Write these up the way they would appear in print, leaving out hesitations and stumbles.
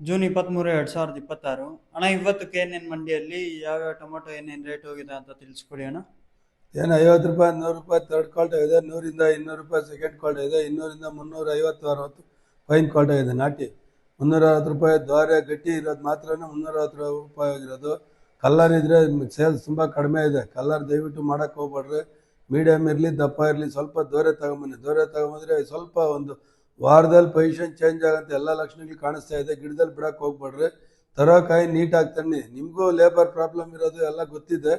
June 23, 2026 ಅಣ್ಣ. ಇವತ್ತು KNN ಮಂಡಿಯಲ್ಲಿ ಯಾವ್ಯಾವ ಟೊಮೊಟೊ ಏನೇನು ರೇಟ್ ಹೋಗಿದೆ ಅಂತ ತಿಳಿಸ್ಕೊಡಿ ಅಣ್ಣ. ಏನು 50 ರೂಪಾಯಿ 100 ರೂಪಾಯಿ ಥರ್ಡ್ ಕ್ವಾಲಿಟಿ ಇದೆ, 100ರಿಂದ 200 ರೂಪಾಯಿ ಸೆಕೆಂಡ್ ಕ್ವಾಲಿಟಿ ಇದೆ, 200ರಿಂದ 350 60 ಫೈನ್ ಕ್ವಾಲಿಟಿ ಇದೆ. ನಾಟಿ 360 ರೂಪಾಯಿ, ದ್ವಾರೆ ಗಟ್ಟಿ ಇರೋದು ಮಾತ್ರ 360 ರೂಪಾಯಿ ಆಗಿರೋದು. ಕಲ್ಲರ್ ಇದ್ರೆ ಸೇಲ್ಸ್ ತುಂಬ ಕಡಿಮೆ ಇದೆ. ಕಲ್ಲರ್ ದಯವಿಟ್ಟು ಮಾಡೋಕ್ಕೆ ಹೋಗ್ಬೇಡ್ರಿ. ಮೀಡಿಯಮ್ ಇರಲಿ, ದಪ್ಪ ಇರಲಿ, ಸ್ವಲ್ಪ ದೋರೆ ತಗೊಂಬನ್ನಿ. ದೋರೆ ತಗೊಂಬಂದ್ರೆ ಸ್ವಲ್ಪ ಒಂದು ವಾರದಲ್ಲಿ ಪೊಸಿಷನ್ ಚೇಂಜ್ ಆಗಂತ ಎಲ್ಲ ಲಕ್ಷಣಗಳು ಕಾಣಿಸ್ತಾ ಇದೆ. ಗಿಡದಲ್ಲಿ ಬಿಡಕ್ಕೆ ಹೋಗ್ಬೇಡ್ರಿ. ತರೋಕಾಯಿ ನೀಟಾಗಿ ತನ್ನಿ. ನಿಮಗೂ ಲೇಬರ್ ಪ್ರಾಬ್ಲಮ್ ಇರೋದು ಎಲ್ಲ ಗೊತ್ತಿದೆ.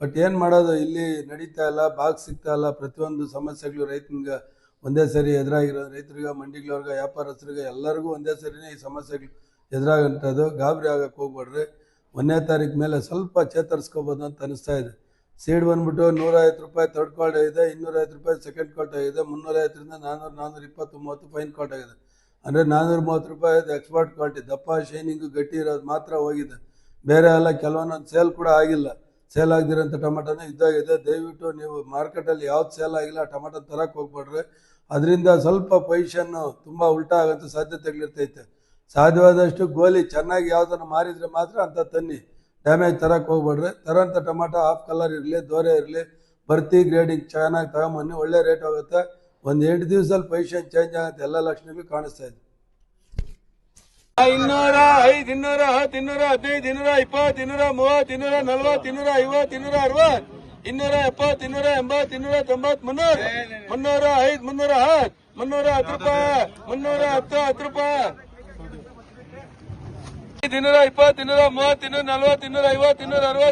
ಬಟ್ ಏನು ಮಾಡೋದು, ಇಲ್ಲಿ ನಡೀತಾ ಇಲ್ಲ, ಬಾಗ್ ಸಿಗ್ತಾ ಇಲ್ಲ. ಪ್ರತಿಯೊಂದು ಸಮಸ್ಯೆಗಳು ರೈತನಿಗೆ ಒಂದೇ ಸರಿ ಎದುರಾಗಿರೋದು. ರೈತರಿಗೆ, ಮಂಡಿಗಳವ್ರಿಗೆ, ವ್ಯಾಪಾರಸ್ಥರಿಗೆ ಎಲ್ಲರಿಗೂ ಒಂದೇ ಸರಿನೇ ಈ ಸಮಸ್ಯೆಗಳು ಎದುರಾಗಂಥದ್ದು. ಗಾಬರಿ ಆಗಕ್ಕೆ ಹೋಗ್ಬೇಡ್ರಿ. 1ನೇ ತಾರೀಕು ಮೇಲೆ ಸ್ವಲ್ಪ ಚೇತರಿಸ್ಕೋಬೋದು ಅಂತ ಅನಿಸ್ತಾ ಇದೆ. ಸೀಡ್ ಬಂದ್ಬಿಟ್ಟು 150 ರೂಪಾಯಿ ಥರ್ಡ್ ಕ್ವಾಲಿಟಿ ಇದೆ, 250 ರೂಪಾಯಿ ಸೆಕೆಂಡ್ ಕ್ವಾಲಿಟಿ ಆಗಿದೆ, 350ರಿಂದ 400, 420, 30 ಫೈನ್ ಕ್ವಾಲಿಟಿ ಆಗಿದೆ. ಅಂದರೆ 430 ರೂಪಾಯಿ ಎಕ್ಸ್ಪೋರ್ಟ್ ಕ್ವಾಲಿಟಿ. ದಪ್ಪ ಶೈನಿಂಗು ಗಟ್ಟಿ ಇರೋದು ಮಾತ್ರ ಹೋಗಿದೆ. ಬೇರೆ ಎಲ್ಲ ಕೆಲವೊಂದೊಂದು ಸೇಲ್ ಕೂಡ ಆಗಿಲ್ಲ. ಸೇಲ್ ಆಗದಿರೋಂಥ ಟೊಮೆಟೊನೇ ಇದ್ದಾಗಿದೆ. ದಯವಿಟ್ಟು ನೀವು ಮಾರ್ಕೆಟಲ್ಲಿ ಯಾವ್ದು ಸೇಲ್ ಆಗಿಲ್ಲ ಆ ಟೊಮೆಟೊ ತರಕ್ಕೆ ಹೋಗ್ಬೇಡ್ರಿ. ಅದರಿಂದ ಸ್ವಲ್ಪ ಪೊಸಿಷನ್ನು ತುಂಬ ಉಲ್ಟಾ ಆಗೋಂಥ ಸಾಧ್ಯತೆಗಳಿರ್ತೈತೆ. ಸಾಧ್ಯವಾದಷ್ಟು ಗೋಲಿ ಚೆನ್ನಾಗಿ ಯಾವುದನ್ನು ಮಾರಿದರೆ ಮಾತ್ರ ಅಂತ ತನ್ನಿ. ಡ್ಯಾಮೇಜ್ ತರಕ್ಕೆ ಹೋಗ್ಬೇಡ್ರಿ. ತರೋಂಥ ಟೊಮೆಟೊ ಹಾಫ್ ಕಲರ್ ಇರಲಿ, ದೋರೆ ಇರಲಿ, ಬರ್ತಿ ಗ್ರೇಡಿಂಗ್ ಚೆನ್ನಾಗಿ ತಗೊಂಬನ್ನಿ. ಒಳ್ಳೆ ರೇಟ್ ಹೋಗುತ್ತೆ. ಒಂದು 8 ದಿವಸದಲ್ಲಿ ಪೊಸಿಷನ್ ಚೇಂಜ್ ಆಗುತ್ತೆ. ಎಲ್ಲ ಲಕ್ಷಣಗಳು ಕಾಣಿಸ್ತಾ ಇದೆ. 200, 5, 210, 215, 220, 230, 240, 250, 260, 270, 280, 290, 300, 305, 310, 310 ರೂಪಾಯಿ, 310, 10 ರೂಪಾಯಿ, 220, 230, 240, 250, 260, 270, 280, 80,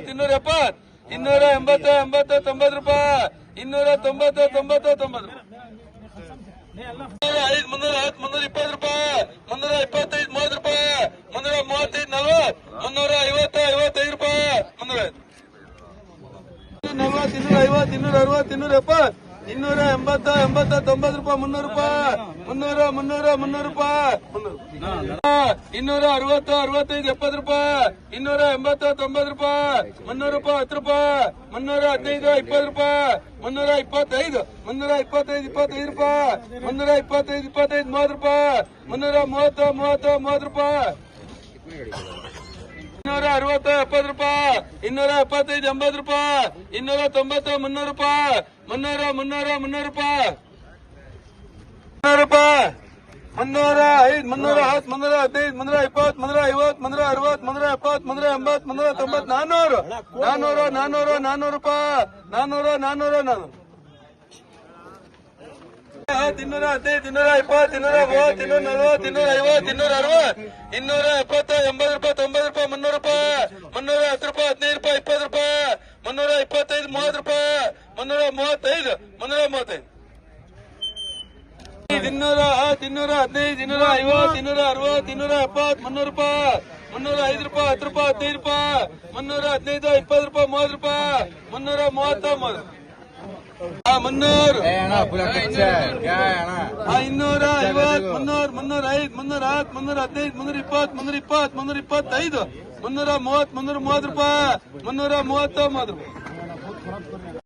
90 ರೂಪಾಯಿ, 290, 90, 90. 305, 310, 320 ರೂಪಾಯಿ, 325, 30 ರೂಪಾಯಿ, 335, 40, 350, 55 ರೂಪಾಯಿ, 340, 250, 260, 270, 280, 80, 90 ರೂಪಾಯಿ, 300 ರೂಪಾಯಿ, 300, 300, 300 ರೂಪಾಯಿ, 260, 65, 70 ರೂಪಾಯಿ, 280, 90 ರೂಪಾಯಿ, 300 ರೂಪಾಯಿ, 10 ರೂಪಾಯಿ, 315, 20 ರೂಪಾಯಿ, 325, 325, 25 ರೂಪಾಯಿ, 325, 25, 30 ರೂಪಾಯಿ, 330, 30, 30 ರೂಪಾಯಿ, 260, 70 ರೂಪಾಯಿ, 275, 80 ರೂಪಾಯಿ, 290, 300 ರೂಪಾಯಿ, 300, 300, 300 ರೂಪಾಯಿ, 300 ರೂಪಾಯಿ, 305, 310, 315, 320, 350, 360, 370, 380, 390, 400, 400, 400, 400 ರೂಪಾಯಿ, 400, 400, 400. 215, 220, 230, 240, 250, 260, 270, 80 ರೂಪಾಯಿ, 90 ರೂಪಾಯಿ, 300 ರೂಪಾಯಿ, 310 ರೂಪಾಯಿ, 15 ರೂಪಾಯಿ, 20 ರೂಪಾಯಿ, 325, 30 ರೂಪಾಯಿ, 335, 335. 210, 215, 250, 260, 270, 300 ರೂಪಾಯಿ, 305 ರೂಪಾಯಿ, 10 ರೂಪಾಯಿ, 15 ರೂಪಾಯಿ, 315, 20 ರೂಪಾಯಿ, 30 ರೂಪಾಯಿ, 330, 30. 300, 250, 300, 305, 310, 320, 320, 325, 330, 330 ರೂಪಾಯಿ, 330, 30.